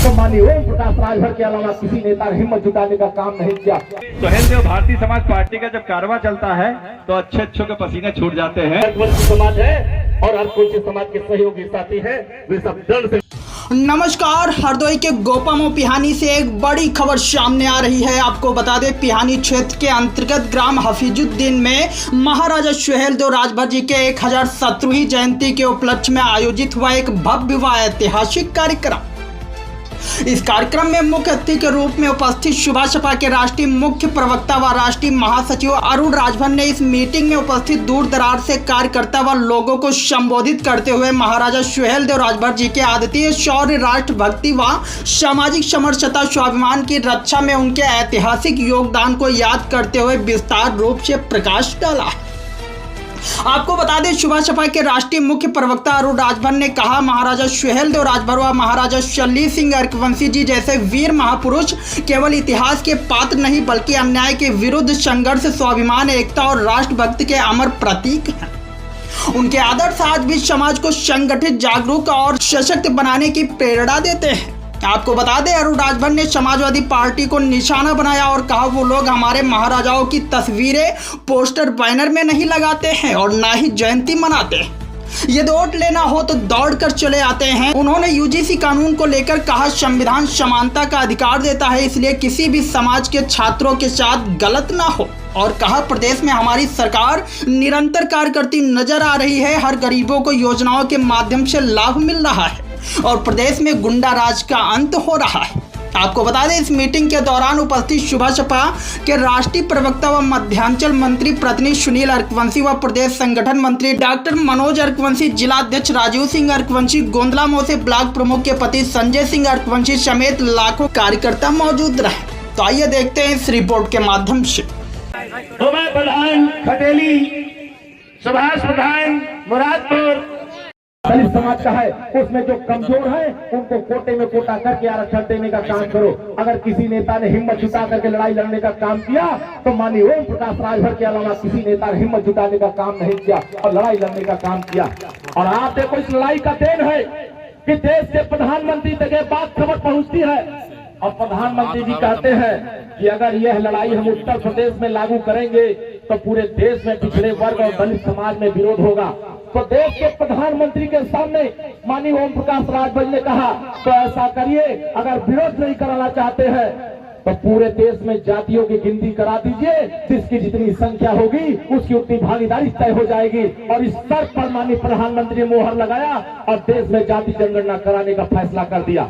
तो माननीय ओम प्रकाश राजभर के अलावा किसी नेता ने हिम्मत जुटाने का काम नहीं किया। सोहेल देव भारतीय समाज पार्टी का जब कारवां चलता है तो अच्छे अच्छों के पसीने छूट जाते हैं। वंचित समाज है और हर कोई समाज के सहयोगी साथी है, वे सब दृढ़ से। नमस्कार, हरदोई के गोपामो पिहानी से एक बड़ी खबर सामने आ रही है। आपको बता दें, पिहानी क्षेत्र के अंतर्गत ग्राम हफीजुद्दीन में महाराजा सोहेल देव राजभर जी के 1017वीं जयंती के उपलक्ष्य में आयोजित हुआ एक भव्य व ऐतिहासिक कार्यक्रम। इस कार्यक्रम में मुख्य अतिथि के रूप में उपस्थित सुभाष सपा के राष्ट्रीय मुख्य प्रवक्ता व राष्ट्रीय महासचिव अरुण राजभर ने इस मीटिंग में उपस्थित दूर दराज से कार्यकर्ता व लोगों को संबोधित करते हुए महाराजा सोहेल देव राजभर जी के अद्वितीय शौर्य, राष्ट्रभक्ति व सामाजिक समरसता, स्वाभिमान की रक्षा में उनके ऐतिहासिक योगदान को याद करते हुए विस्तार रूप से प्रकाश डाला। आपको बता दें, सुभाष सपा के राष्ट्रीय मुख्य प्रवक्ता अरुण राजभर ने कहा, महाराजा सोहेल देव राजभर व महाराजा शल्ली सिंह अर्कवंशी जी जैसे वीर महापुरुष केवल इतिहास के पात्र नहीं बल्कि अन्याय के विरुद्ध संघर्ष, स्वाभिमान, एकता और राष्ट्रभक्ति के अमर प्रतीक हैं। उनके आदर्श आज भी समाज को संगठित, जागरूक और सशक्त बनाने की प्रेरणा देते हैं। आपको बता दें, अरुण राजभर ने समाजवादी पार्टी को निशाना बनाया और कहा, वो लोग हमारे महाराजाओं की तस्वीरें पोस्टर, बैनर में नहीं लगाते हैं और ना ही जयंती मनाते हैं। यदि वोट लेना हो तो दौड़ कर चले आते हैं। उन्होंने यूजीसी कानून को लेकर कहा, संविधान समानता का अधिकार देता है, इसलिए किसी भी समाज के छात्रों के साथ गलत ना हो। और कहा, प्रदेश में हमारी सरकार निरंतर कार्य करती नजर आ रही है। हर गरीबों को योजनाओं के माध्यम से लाभ मिल रहा है और प्रदेश में गुंडा राज का अंत हो रहा है। आपको बता दें, इस मीटिंग के दौरान उपस्थित सुभाष सपा के राष्ट्रीय प्रवक्ता व मध्यांचल मंत्री प्रतिनिधि सुनील अर्कवंशी व प्रदेश संगठन मंत्री डॉक्टर मनोज अर्कवंशी, जिला अध्यक्ष राजीव सिंह अर्कवंशी, गोंदला मोसे ब्लॉक प्रमुख के पति संजय सिंह अर्कवंशी समेत लाखों कार्यकर्ता मौजूद रहे। तो आइए देखते हैं इस रिपोर्ट के माध्यम से। प्रधान खटेली, सुभाष प्रधान मुरादपुर दलित समाज का है, उसमें जो कमजोर है उनको कोटे में कोटा करके आरक्षण देने का काम करो। अगर किसी नेता ने हिम्मत जुटा करके लड़ाई लड़ने का काम किया तो माननीय ओम प्रकाश राजभर के अलावा किसी नेता ने हिम्मत जुटाने का काम नहीं किया और लड़ाई लड़ने का काम किया। और आप देखो, इस लड़ाई का देन है कि देश के प्रधानमंत्री तक ये बात खबर पहुंचती है और प्रधानमंत्री जी कहते हैं कि अगर यह लड़ाई हम उत्तर प्रदेश में लागू करेंगे तो पूरे देश में पिछड़े वर्ग और दलित समाज में विरोध होगा। तो देश के प्रधानमंत्री के सामने माननीय ओम प्रकाश राजभर ने कहा, तो ऐसा करिए, अगर विरोध नहीं कराना चाहते हैं तो पूरे देश में जातियों की गिनती करा दीजिए, जिसकी जितनी संख्या होगी उसकी उतनी भागीदारी तय हो जाएगी। और इस स्तर पर माननीय प्रधानमंत्री ने मोहर लगाया और देश में जाति जनगणना कराने का फैसला कर दिया।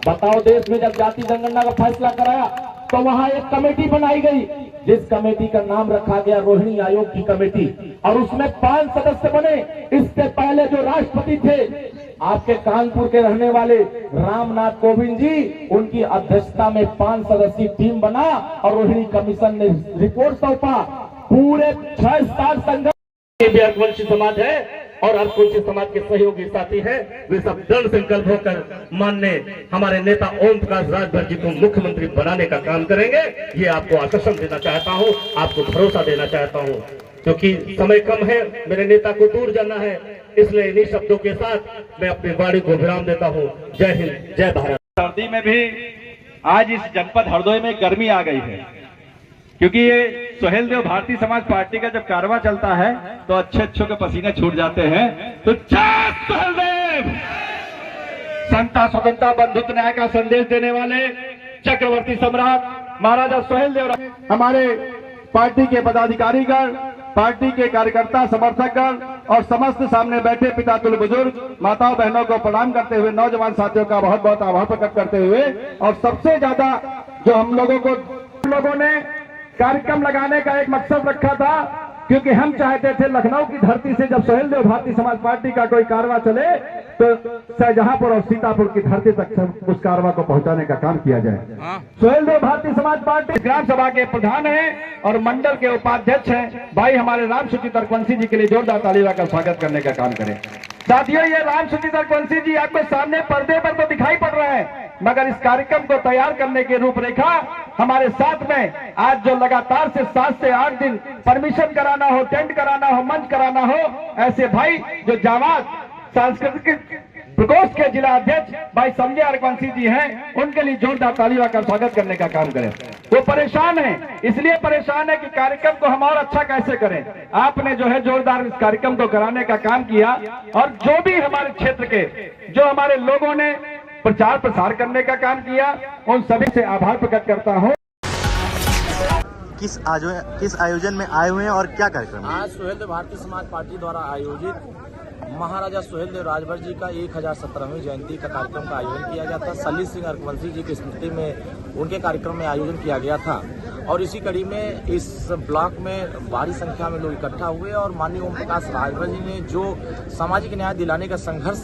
बताओ, देश में जब जाति जनगणना का फैसला कराया तो वहां एक कमेटी बनाई गई, जिस कमेटी का नाम रखा गया रोहिणी आयोग की कमेटी, और उसमें 5 सदस्य बने। इससे पहले जो राष्ट्रपति थे आपके कानपुर के रहने वाले रामनाथ कोविंद जी, उनकी अध्यक्षता में 5 सदस्यीय टीम बना और रोहिणी कमीशन ने रिपोर्ट सौंपा। पूरे 6-7 संगठन वंचित समाज है और हर कोई समाज के सहयोगी साथी है, वे सब दृढ़ संकल्प होकर माननीय हमारे नेता ओम प्रकाश राजभर जी को मुख्यमंत्री बनाने का काम करेंगे। ये आपको आश्वासन देना चाहता हूँ, आपको भरोसा देना चाहता हूँ, क्योंकि समय कम है, मेरे नेता को दूर जाना है, इसलिए इन्हीं शब्दों के साथ मैं अपनी वाणी को विराम देता हूँ। जय हिंद, जय भारत। सर्दी में भी आज इस जनपद हरदोई में गर्मी आ गई है, क्योंकि ये सोहेल देव भारतीय समाज पार्टी का जब कारवां चलता है तो अच्छे अच्छों के पसीने छूट जाते हैं। तो जय सोहेल देव। समता, स्वतंत्रता, बंधुत्व, न्याय का संदेश देने वाले चक्रवर्ती सम्राट महाराजा सोहेल देव, हमारे पार्टी के पदाधिकारीगण, पार्टी के कार्यकर्ता, समर्थकगण और समस्त सामने बैठे पिता तुल्य बुजुर्ग, माताओं बहनों को प्रणाम करते हुए, नौजवान साथियों का बहुत बहुत आभार प्रकट करते हुए, और सबसे ज्यादा जो हम लोगों ने कार्यक्रम लगाने का एक मकसद रखा था, क्योंकि हम चाहते थे लखनऊ की धरती से जब सोहेल देव भारतीय समाज पार्टी का कोई कारवां चले तो शाहजहांपुर और सीतापुर की धरती तक उस कारवां को पहुंचाने का काम किया जाए। सोहेल देव भारतीय समाज पार्टी ग्राम सभा के प्रधान हैं और मंडल के उपाध्यक्ष हैं। भाई हमारे राम सुचित अर्कवंशी जी के लिए जोरदार ताली बजाकर स्वागत करने का काम करें। साथियों, ये राम सुचित अर्कवंशी जी आपको सामने पर्दे पर तो दिखाई पड़ रहे हैं, मगर इस कार्यक्रम को तैयार करने की रूपरेखा हमारे साथ में आज जो लगातार से 7 से 8 दिन परमिशन कराना हो, टेंट कराना हो, मंच कराना हो, ऐसे भाई जो जावाद सांस्कृतिक प्रकोष्ठ के जिला अध्यक्ष भाई संजय अरकवंशी जी हैं, उनके लिए जोरदार तालियों का स्वागत करने का काम करें। वो परेशान है, इसलिए परेशान है कि कार्यक्रम को हम और अच्छा कैसे करें। आपने जो है जोरदार इस कार्यक्रम को कराने का काम किया, और जो भी हमारे क्षेत्र के जो हमारे लोगों ने प्रचार प्रसार करने का काम किया, उन सभी से आभार प्रकट करता हूँ। किस आयोजन में आए हुए हैं और क्या कार्यक्रम है? आज सुहेलदेव भारतीय समाज पार्टी द्वारा आयोजित महाराजा सुहेलदेव राजभर जी का 1017वीं जयंती का कार्यक्रम का आयोजन किया गया था। सल्ली सिंह अरकवंशी जी की स्मृति में उनके कार्यक्रम में आयोजन किया गया था, और इसी कड़ी में इस ब्लॉक में भारी संख्या में लोग इकट्ठा हुए और माननीय ओम प्रकाश राजभर जी ने जो सामाजिक न्याय दिलाने का संघर्ष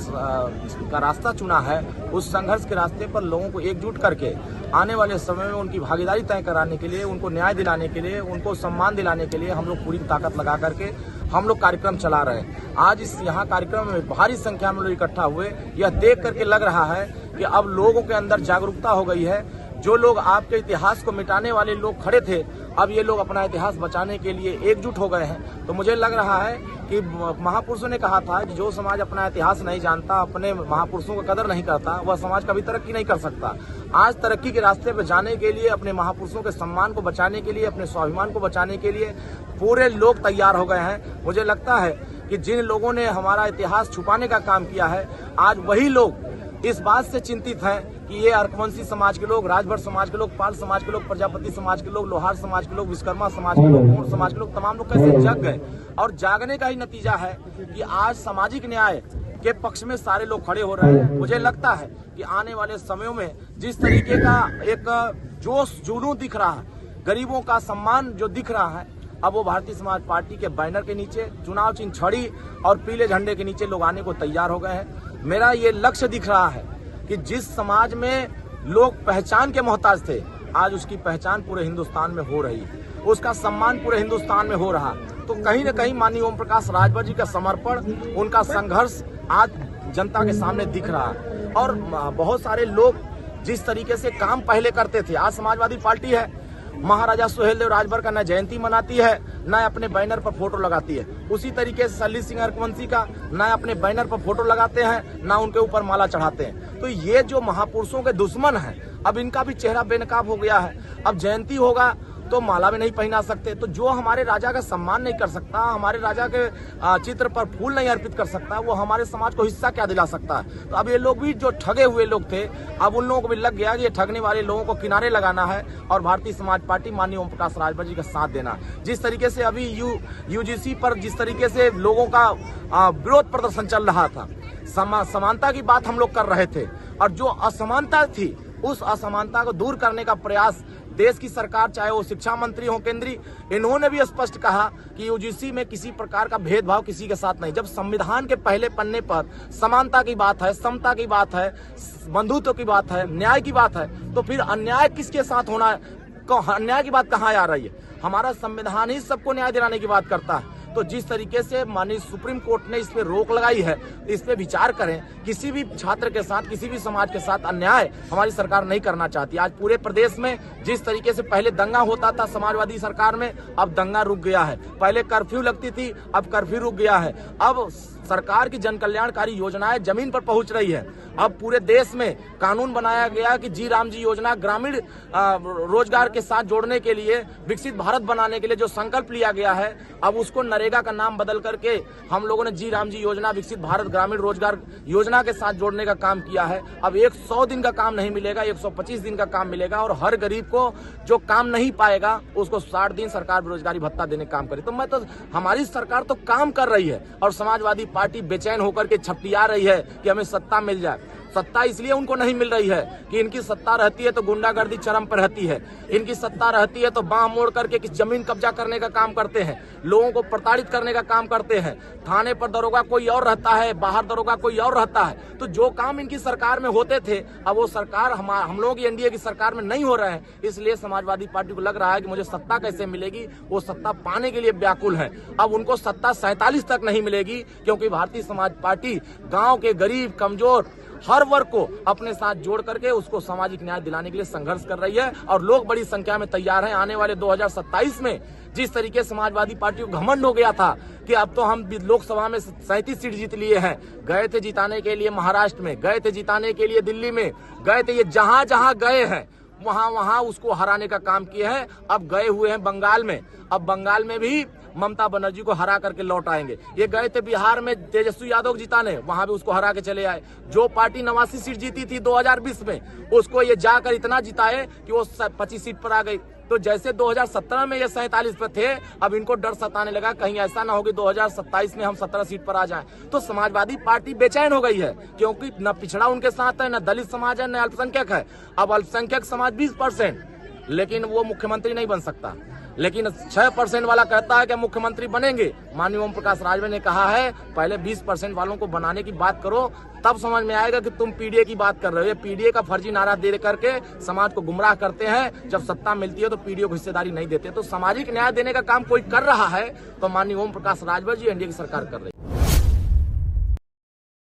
का रास्ता चुना है, उस संघर्ष के रास्ते पर लोगों को एकजुट करके आने वाले समय में उनकी भागीदारी तय कराने के लिए, उनको न्याय दिलाने के लिए, उनको सम्मान दिलाने के लिए हम लोग पूरी ताकत लगा करके हम लोग कार्यक्रम चला रहे हैं। आज इस यहाँ कार्यक्रम में भारी संख्या में लोग इकट्ठा हुए, यह देख करके लग रहा है कि अब लोगों के अंदर जागरूकता हो गई है। जो लोग आपके इतिहास को मिटाने वाले लोग खड़े थे, अब ये लोग अपना इतिहास बचाने के लिए एकजुट हो गए हैं। तो मुझे लग रहा है कि महापुरुषों ने कहा था कि जो समाज अपना इतिहास नहीं जानता, अपने महापुरुषों का कदर नहीं करता, वह समाज कभी तरक्की नहीं कर सकता। आज तरक्की के रास्ते पर जाने के लिए, अपने महापुरुषों के सम्मान को बचाने के लिए, अपने स्वाभिमान को बचाने के लिए पूरे लोग तैयार हो गए हैं। मुझे लगता है कि जिन लोगों ने हमारा इतिहास छुपाने का काम किया है, आज वही लोग इस बात से चिंतित हैं कि ये अरकवंशी समाज के लोग, राजभर समाज के लोग, पाल समाज के लोग, प्रजापति समाज के लोग, लोहार समाज के लोग, विश्वकर्मा समाज के लोग, मोर समाज के लोग, तमाम लोग कैसे जग गए। और जागने का ही नतीजा है कि आज सामाजिक न्याय के पक्ष में सारे लोग खड़े हो रहे हैं। मुझे लगता है कि आने वाले समयों में जिस तरीके का एक जोश जुनून दिख रहा है, गरीबों का सम्मान जो दिख रहा है, अब वो भारतीय समाज पार्टी के बैनर के नीचे, चुनाव चिन्ह छड़ी और पीले झंडे के नीचे लोग आने को तैयार हो गए हैं। मेरा ये लक्ष्य दिख रहा है कि जिस समाज में लोग पहचान के मोहताज थे, आज उसकी पहचान पूरे हिंदुस्तान में हो रही है, उसका सम्मान पूरे हिंदुस्तान में हो रहा। तो कहीं न कहीं माननीय ओम प्रकाश राजभर जी का समर्पण, उनका संघर्ष आज जनता के सामने दिख रहा है। और बहुत सारे लोग जिस तरीके से काम पहले करते थे, आज समाजवादी पार्टी है, महाराजा सुहेलदेव राजभर का न जयंती मनाती है, न अपने बैनर पर फोटो लगाती है। उसी तरीके से सल्ली सिंह अरकवंशी का न अपने बैनर पर फोटो लगाते हैं, न उनके ऊपर माला चढ़ाते हैं। तो ये जो महापुरुषों के दुश्मन हैं, अब इनका भी चेहरा बेनकाब हो गया है। अब जयंती होगा तो माला में नहीं पहना सकते। तो जो हमारे राजा का सम्मान नहीं कर सकता, हमारे राजा के चित्र पर फूल नहीं अर्पित कर सकता, वो हमारे समाज को हिस्सा क्या दिला सकता है। तो अब ये लोग भी जो ठगे हुए लोग थे, अब उन लोगों को भी लग गया कि ये ठगने वाले लोगों को किनारे लगाना है और भारतीय समाज पार्टी माननीय ओम प्रकाश राजभर जी का साथ देना। जिस तरीके से अभी यूजीसी पर जिस तरीके से लोगों का विरोध प्रदर्शन चल रहा था, समानता की बात हम लोग कर रहे थे, और जो असमानता थी उस असमानता को दूर करने का प्रयास देश की सरकार, चाहे वो शिक्षा मंत्री हो केंद्रीय, इन्होंने भी स्पष्ट कहा कि यूजीसी में किसी प्रकार का भेदभाव किसी के साथ नहीं। जब संविधान के पहले पन्ने पर समानता की बात है, समता की बात है, बंधुत्व की बात है, न्याय की बात है, तो फिर अन्याय किसके साथ होना है, अन्याय की बात कहाँ आ रही है। हमारा संविधान ही सबको न्याय दिलाने की बात करता है। तो जिस तरीके से माननीय सुप्रीम कोर्ट ने इस पे रोक लगाई है, इस पे विचार करें। किसी भी छात्र के साथ, किसी भी समाज के साथ अन्याय हमारी सरकार नहीं करना चाहती। आज पूरे प्रदेश में जिस तरीके से पहले दंगा होता था समाजवादी सरकार में, अब दंगा रुक गया है। पहले कर्फ्यू लगती थी, अब कर्फ्यू रुक गया है। अब सरकार की जन कल्याणकारी योजनाएं जमीन पर पहुंच रही है। अब पूरे देश में कानून बनाया गया कि जी राम जी योजना ग्रामीण रोजगार के साथ जोड़ने के लिए, विकसित भारत बनाने के लिए जो संकल्प लिया गया है, अब उसको नरेगा का नाम बदल करके हम लोगों ने जी राम जी योजना, विकसित भारत ग्रामीण रोजगार योजना के साथ जोड़ने का काम किया है। अब 100 दिन का काम नहीं मिलेगा, 125 दिन का काम मिलेगा, और हर गरीब को जो काम नहीं पाएगा उसको 60 दिन सरकार बेरोजगारी भत्ता देने का काम करे। तो हमारी सरकार तो काम कर रही है, और समाजवादी पार्टी बेचैन होकर के छपटिया रही है कि हमें सत्ता मिल जाए। सत्ता इसलिए उनको नहीं मिल रही है कि इनकी सत्ता रहती है तो गुंडागर्दी चरम पर रहती है, इनकी सत्ता रहती है तो बांह मोड़ करके किस जमीन कब्जा करने का काम करते हैं, लोगों को प्रताड़ित करने का काम करते हैं। थाने पर दरोगा कोई और रहता है, बाहर दरोगा कोई और रहता है। तो जो काम इनकी सरकार में होते थे, अब वो सरकार हम लोगों की एनडीए की सरकार में नहीं हो रहे हैं। इसलिए समाजवादी पार्टी को लग रहा है कि मुझे सत्ता कैसे मिलेगी, वो सत्ता पाने के लिए व्याकुल है। अब उनको सत्ता 47 तक नहीं मिलेगी, क्योंकि भारतीय समाज पार्टी गाँव के गरीब, कमजोर हर वर्ग को अपने साथ जोड़ करके उसको सामाजिक न्याय दिलाने के लिए संघर्ष कर रही है और लोग बड़ी संख्या में तैयार हैं। आने वाले 2027 में जिस तरीके समाजवादी पार्टी को घमंड हो गया था कि अब तो हम लोकसभा में 37 सीट जीत लिए हैं, गए थे जिताने के लिए महाराष्ट्र में, गए थे जिताने के लिए दिल्ली में, गए थे, ये जहां जहां गए हैं वहां वहां उसको हराने का काम किए हैं। अब गए हुए हैं बंगाल में, अब बंगाल में भी ममता बनर्जी को हरा करके लौट आएंगे। ये गए थे बिहार में तेजस्वी यादव को जिताने, वहां भी उसको हरा के चले आए। जो पार्टी 89 सीट जीती थी 2020 में, उसको ये जाकर इतना जिताए कि वो 25 सीट पर आ गई। तो जैसे 2017 में ये 47 पर थे, अब इनको डर सताने लगा कहीं ऐसा ना हो कि 2027 में हम 17 सीट पर आ जाएं। तो समाजवादी पार्टी बेचैन हो गई है, क्योंकि न पिछड़ा उनके साथ है, न दलित समाज है, न अल्पसंख्यक है। अब अल्पसंख्यक समाज 20%, लेकिन वो मुख्यमंत्री नहीं बन सकता। लेकिन 6% वाला कहता है कि मुख्यमंत्री बनेंगे। माननीय ओम प्रकाश राजभर ने कहा है पहले 20% वालों को बनाने की बात करो, तब समझ में आएगा कि तुम पीडीए की बात कर रहे हो। ये पीडीए का फर्जी नारा दे करके समाज को गुमराह करते हैं। जब सत्ता मिलती है तो पीडीए को हिस्सेदारी नहीं देते। तो सामाजिक न्याय देने का काम कोई कर रहा है तो माननीय ओम प्रकाश राजभर जी एनडीए की सरकार कर रही है।